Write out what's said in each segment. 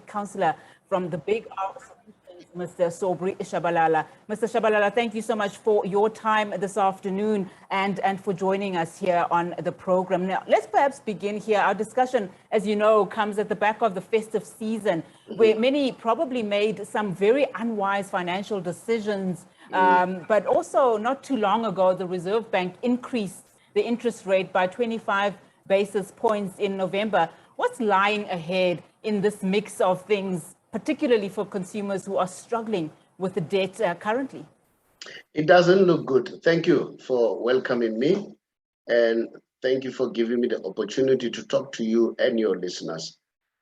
Councillor from the Big R Solutions, Mr. Saubrey Shabalala. Mr. Shabalala, thank you so much for your time this afternoon and for joining us here on the program. Now, let's perhaps begin here. Our discussion, as you know, comes at the back of the festive season, where many probably made some very unwise financial decisions. But also, not too long ago, the Reserve Bank increased the interest rate by 25 basis points in November. What's lying ahead in this mix of things, particularly for consumers who are struggling with the debt currently? It doesn't look good. Thank you for welcoming me, and thank you for giving me the opportunity to talk to you and your listeners.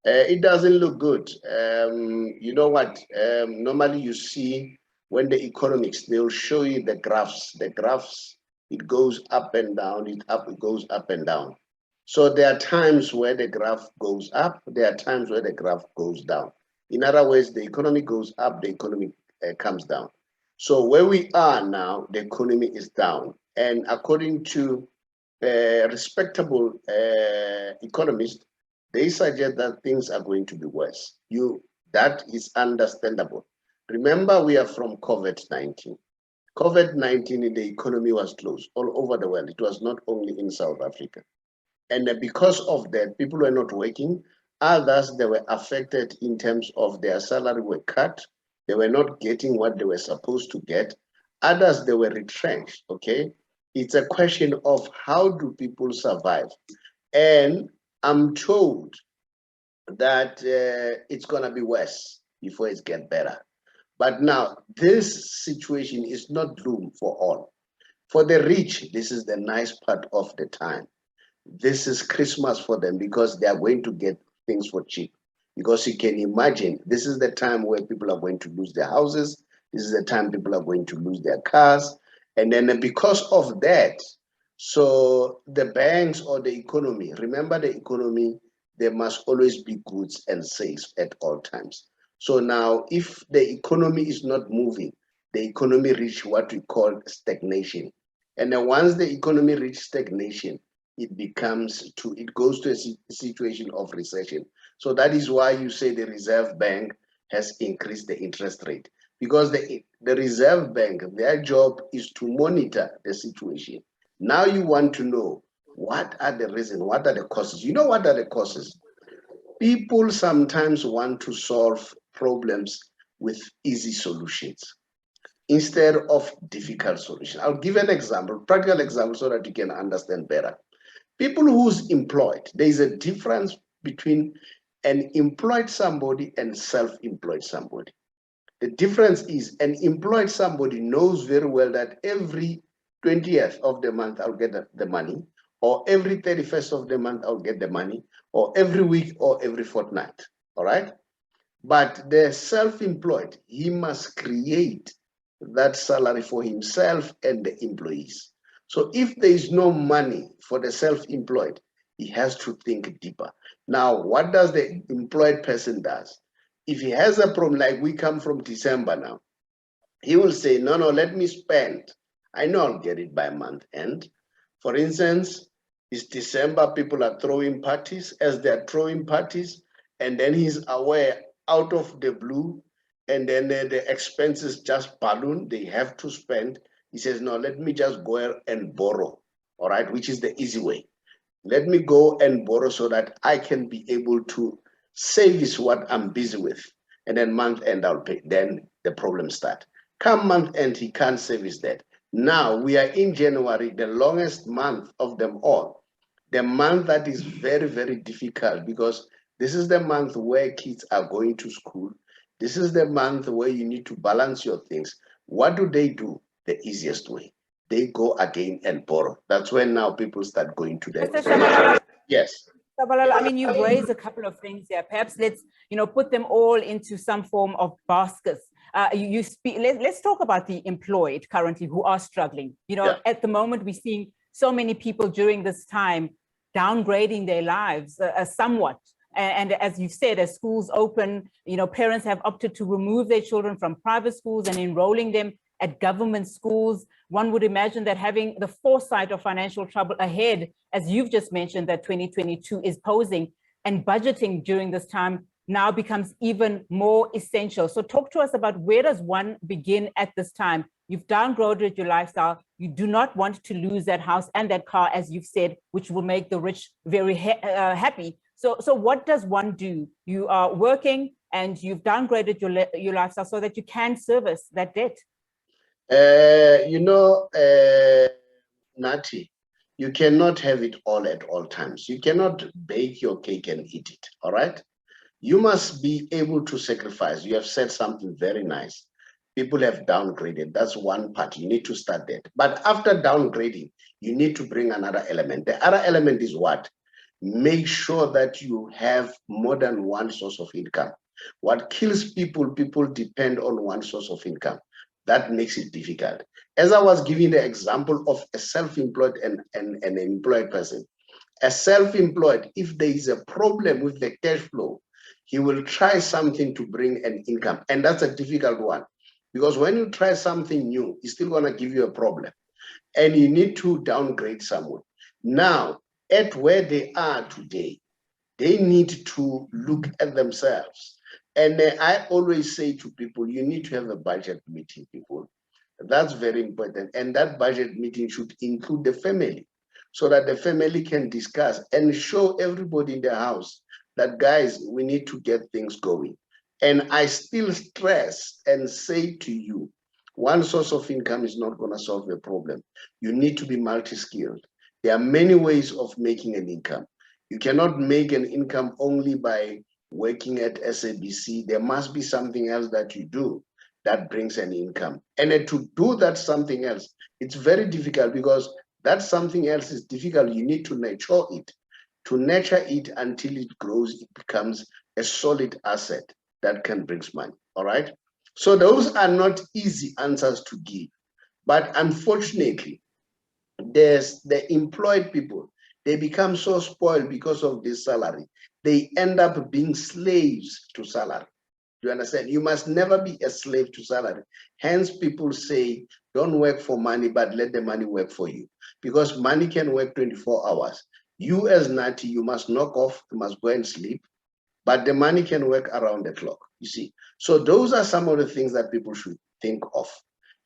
It doesn't look good. You know what? Normally you see when the economics, they'll show you the graphs. The graphs, it goes up and down, it goes up and down. So there are times where the graph goes up, there are times where the graph goes down. In other words, the economy goes up, the economy comes down. So where we are now, the economy is down. And according to respectable economists, they suggest that things are going to be worse. That is understandable. Remember, we are from COVID-19. COVID-19 in the economy was closed all over the world. It was not only in South Africa. And because of that, people were not working. Others, they were affected in terms of their salary were cut. They were not getting what they were supposed to get. Others, they were retrenched, okay? It's a question of how do people survive? And I'm told that it's gonna be worse before it gets better. But now, this situation is not doom for all. For the rich, this is the nice part of the time. This is Christmas for them because they are going to get things for cheap. Because you can imagine, this is the time where people are going to lose their houses. This is the time people are going to lose their cars. And then because of that, so the banks or the economy, remember the economy, there must always be goods and sales at all times. So now if the economy is not moving, the economy reach what we call stagnation. And then once the economy reaches stagnation, it goes to a situation of recession. So that is why you say the Reserve Bank has increased the interest rate, because the Reserve Bank, their job is to monitor the situation. Now you want to know what are the reasons, what are the causes. You know what are the causes? People sometimes want to solve problems with easy solutions instead of difficult solutions. I'll give an example, practical example, so that you can understand better. People who's employed, there is a difference between an employed somebody and self-employed somebody. The difference is an employed somebody knows very well that every 20th of the month I'll get the money, or every 31st of the month I'll get the money, or every week or every fortnight, all right? But the self-employed, he must create that salary for himself and the employees. So if there is no money for the self-employed, he has to think deeper. Now, what does the employed person does? If he has a problem, like we come from December now, he will say, no, let me spend. I know I'll get it by month end. For instance, it's December, people are throwing parties. As they're throwing parties, and then he's aware out of the blue, and then the expenses just balloon, they have to spend. He says, no, let me just go and borrow, all right, which is the easy way. Let me go and borrow so that I can be able to service what I'm busy with. And then month end, I'll pay. Then the problem starts. Come month end, he can't service that. Now we are in January, the longest month of them all. The month that is very, very difficult, because this is the month where kids are going to school. This is the month where you need to balance your things. What do? The easiest way. They go again and borrow. That's when now people start going to them. Yes. I mean, you've raised a couple of things here. Perhaps let's, put them all into some form of baskets. Let's talk about the employed currently who are struggling. At the moment, we're seeing so many people during this time downgrading their lives somewhat. And as you said, as schools open, parents have opted to remove their children from private schools and enrolling them at government schools. One would imagine that having the foresight of financial trouble ahead, as you've just mentioned, that 2022 is posing, and budgeting during this time now becomes even more essential. So talk to us about, where does one begin at this time? You've downgraded your lifestyle. You do not want to lose that house and that car, as you've said, which will make the rich very happy. So what does one do? You are working and you've downgraded your lifestyle so that you can service that debt. Nati, you cannot have it all at all times. You cannot bake your cake and eat it, all right? You must be able to sacrifice. You have said something very nice. People have downgraded. That's one part. You need to start that. But after downgrading, you need to bring another element. The other element is what? Make sure that you have more than one source of income. What kills people, people depend on one source of income. That makes it difficult. As I was giving the example of a self-employed and an employed person, a self-employed, if there is a problem with the cash flow, he will try something to bring an income. And that's a difficult one, because when you try something new, it's still going to give you a problem. And you need to downgrade someone. Now, at where they are today, they need to look at themselves. And I always say to people, you need to have a budget meeting, people. That's very important. And that budget meeting should include the family, so that the family can discuss and show everybody in the house that, guys, we need to get things going. And I still stress and say to you, one source of income is not going to solve the problem. You need to be multi-skilled. There are many ways of making an income. You cannot make an income only by working at SABC. There must be something else that you do that brings an income. And to do that something else, it's very difficult, because that something else is difficult. You need to nurture it. To nurture it until it grows, it becomes a solid asset that can bring money, all right? So those are not easy answers to give. But unfortunately, there's the employed people. They become so spoiled because of this salary. They end up being slaves to salary. Do you understand? You must never be a slave to salary. Hence, people say, don't work for money, but let the money work for you. Because money can work 24 hours. You as Nati, you must knock off, you must go and sleep, but the money can work around the clock, you see. So those are some of the things that people should think of.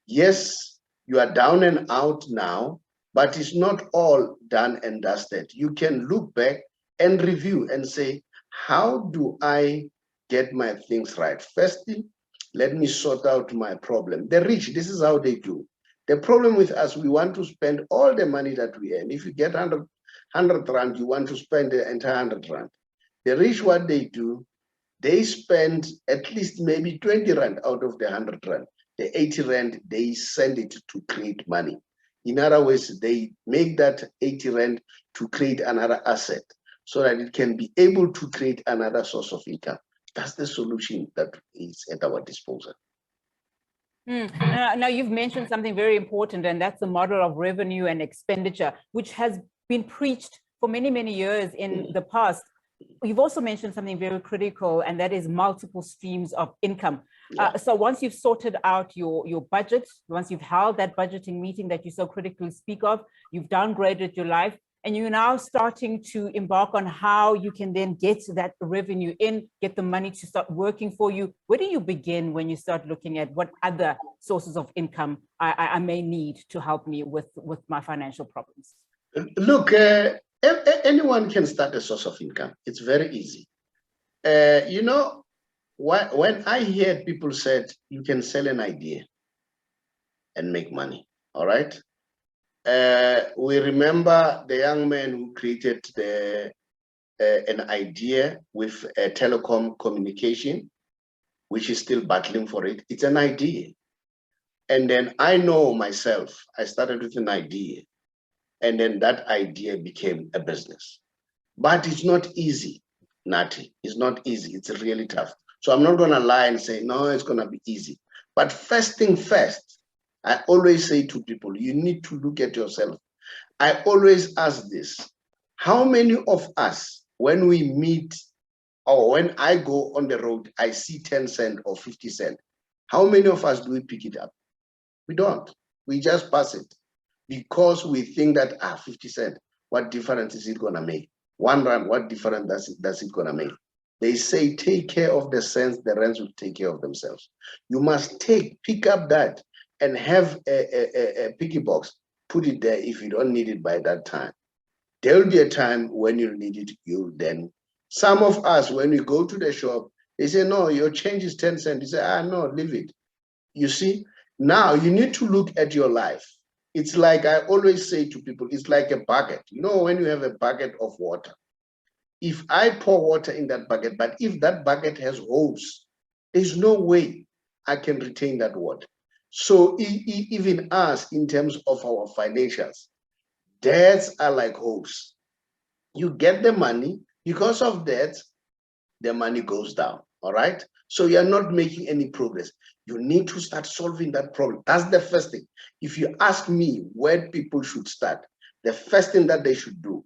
Yes, you are down and out now, but it's not all done and dusted. You can look back and review and say, how do I get my things right? Firstly, let me sort out my problem. The rich, this is how they do. The problem with us, we want to spend all the money that we earn. If you get 100 rand, you want to spend the entire 100 rand. The rich, what they do, they spend at least maybe 20 rand out of the 100 rand. The 80 rand, they send it to create money. In other words, they make that 80 rand to create another asset, so that it can be able to create another source of income. That's the solution that is at our disposal. Now, you've mentioned something very important, and that's the model of revenue and expenditure, which has been preached for many, many years in the past. You've also mentioned something very critical, and that is multiple streams of income. Yeah. So once you've sorted out your budget, once you've held that budgeting meeting that you so critically speak of, you've downgraded your life, and you're now starting to embark on how you can then get that revenue in, get the money to start working for you. Where do you begin when you start looking at what other sources of income I may need to help me with my financial problems? Look, anyone can start a source of income. It's very easy. You know, when I heard people said you can sell an idea and make money, all right? We remember the young man who created an idea with telecom communication, which is still battling for it. It's an idea. And then I know myself, I started with an idea. And then that idea became a business. But it's not easy, Nati. It's not easy. It's really tough. So I'm not going to lie and say, no, it's going to be easy. But first thing first, I always say to people, you need to look at yourself. I always ask this, how many of us, when we meet or when I go on the road, I see 10 cents or 50 cents, how many of us do we pick it up? We don't. We just pass it, because we think that 50 cents, what difference is it going to make? 1 rand, what difference does it going to make? They say, take care of the cents, the rents will take care of themselves. You must pick up that and have a piggy box, put it there if you don't need it by that time. There will be a time when you'll need it, you'll then. Some of us, when we go to the shop, they say, no, your change is 10 cents. You say, no, leave it. You see, now you need to look at your life. It's like I always say to people, it's like a bucket. You know, when you have a bucket of water, if I pour water in that bucket, but if that bucket has holes, there's no way I can retain that water. So even us, in terms of our financials, debts are like holes. You get the money, because of that, the money goes down, all right? So you're not making any progress. You need to start solving that problem. That's the first thing. If you ask me where people should start, the first thing that they should do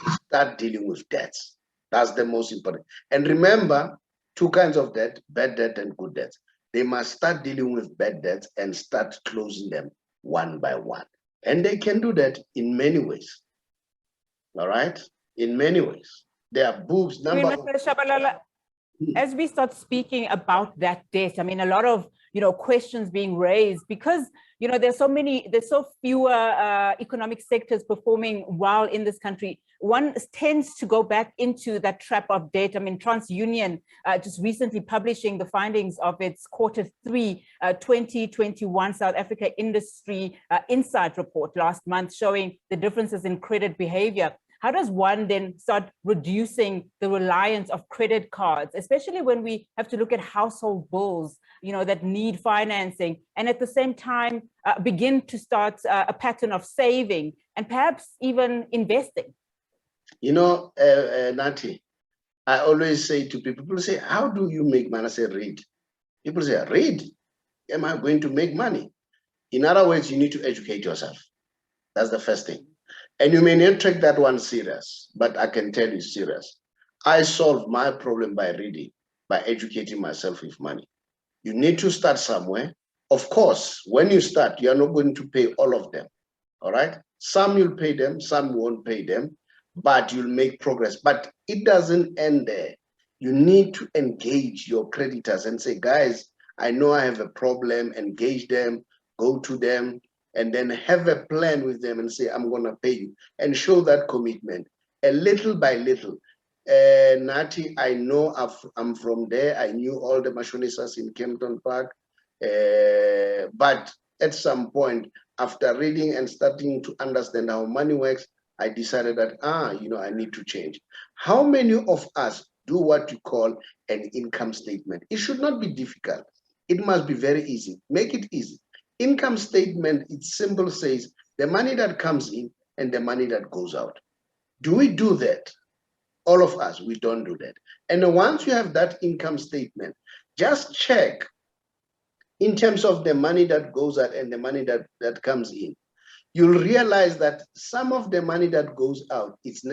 is start dealing with debts. That's the most important. And remember, two kinds of debt, bad debt and good debt. They must start dealing with bad debts and start closing them one by one. And they can do that in many ways. All right? In many ways. There are books, as we start speaking about that debt, I mean, a lot of, questions being raised because, there's so fewer economic sectors performing well in this country. One tends to go back into that trap of debt. I mean, TransUnion just recently publishing the findings of its Q3 2021 South Africa Industry Insight Report last month, showing the differences in credit behavior. How does one then start reducing the reliance of credit cards, especially when we have to look at household bills, that need financing, and at the same time begin to start a pattern of saving and perhaps even investing? Nati, I always say to people say, how do you make money? I say, read. People say, read? Am I going to make money? In other words, you need to educate yourself. That's the first thing. And you may not take that one serious, but I can tell you serious. I solve my problem by reading, by educating myself with money. You need to start somewhere. Of course, when you start, you are not going to pay all of them, all right? Some you'll pay them, some won't pay them, but you'll make progress. But it doesn't end there. You need to engage your creditors and say, guys, I know I have a problem, engage them, go to them, and then have a plan with them and say, I'm going to pay you, and show that commitment, a little by little. Nati, I know I'm from there. I knew all the machinistas in Kempton Park. But at some point, after reading and starting to understand how money works, I decided that, I need to change. How many of us do what you call an income statement? It should not be difficult. It must be very easy. Make it easy. Income statement, it's simple, says the money that comes in and the money that goes out. Do we do that? All of us, we don't do that. And once you have that income statement, just check in terms of the money that goes out and the money that comes in. You'll realize that some of the money that goes out, it's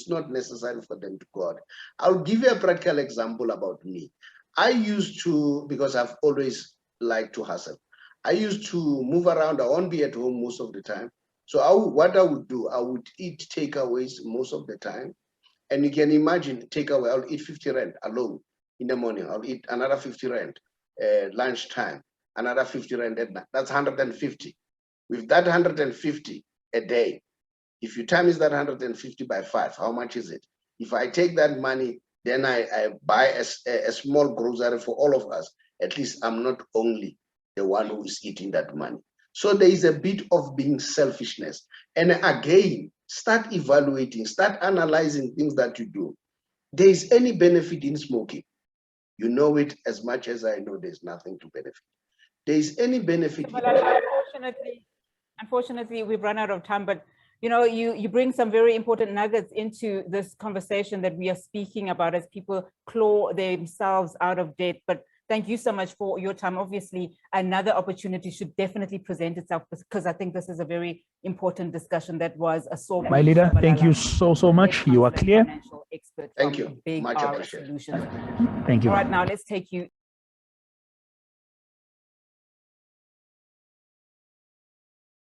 not necessary for them to go out. I'll give you a practical example about me. I used to, because I've always liked to hustle, I used to move around. I won't be at home most of the time. So what I would do, I would eat takeaways most of the time. And you can imagine takeaway, I'll eat 50 rand alone in the morning. I'll eat another 50 rand lunchtime, another 50 rand at night. That's 150. With that 150 a day, if you times that 150 by 5, how much is it? If I take that money, then I buy a small grocery for all of us. At least I'm not only the one who is eating that money. So there is a bit of being selfishness. And again, start evaluating, start analyzing things that you do. There is any benefit in smoking? You know it as much as I know there's nothing to benefit. There is any benefit. Unfortunately, we've run out of time, but you bring some very important nuggets into this conversation that we are speaking about as people claw themselves out of debt. But thank you so much for your time. Obviously, another opportunity should definitely present itself because I think this is a very important discussion that was a Saubrey. My leader, thank you so much. You are clear. Expert thank you. Big Much appreciated. Solutions. Thank you. All right, now let's take you